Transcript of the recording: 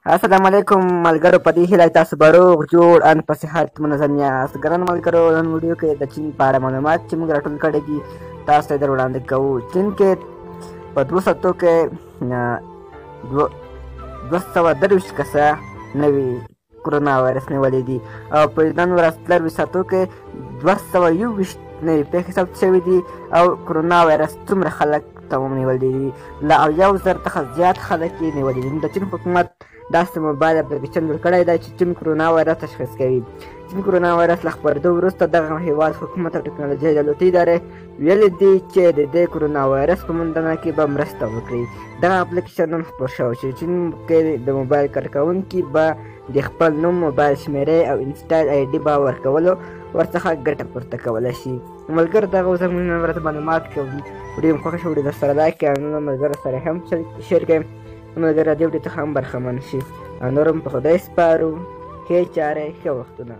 السلام علیکم ملګرو، په دې هیله تاسو به روغ جوړ ان په صحت منظم یاست. ګرانو ملګرو، نن ویډیو کې د چین په اړه معلومات چې موږ راټول کړي دي تاسو ته در وړاندې کوو. چین کې په 2 ساعتو کې 223 کسه نوي کرونا وایرس نیولي دي او په نن ورځ 23 ساعتو کې 221 نوي پیښې ثبت شوي دي او کرونا وایرس څومره خلک تمام نیولي دي، له 70,000 څخه زیات خلک یې نیولي دي. د چین حکومت داسې موبایل اپلیکیشن جوړ کړی دی چې چین کرونا وایرس تشخیص کوي. چین کرونا وایرس له خپرېدو وروسته دغه هېواد حکومت او ټکنالوژۍ دولتي ادارې ویلي دي چې د دې کرونا وایرس په موندنه کې به مرسته وکړي. دغه اپلیکیشن نن خپور شوی چې چین کې د موبایل کارکوونکي به د خپل نوم، موبایل شمېرې او انسټایل آی ډي به ورکولو ورڅخه ګټه پورته کولی شي. ملګرو، دغه زموږ نن ورځ معلومات کوي. ویډیو مو خوښه شوه ویډیو درسره لایک کړئ او نور ملګرو سره هم شیر کړئ. ملګرو دې ویډیو څخه هم برخمن شي. نور هم په خدای سپارو. ښې چارې، ښه وختونه.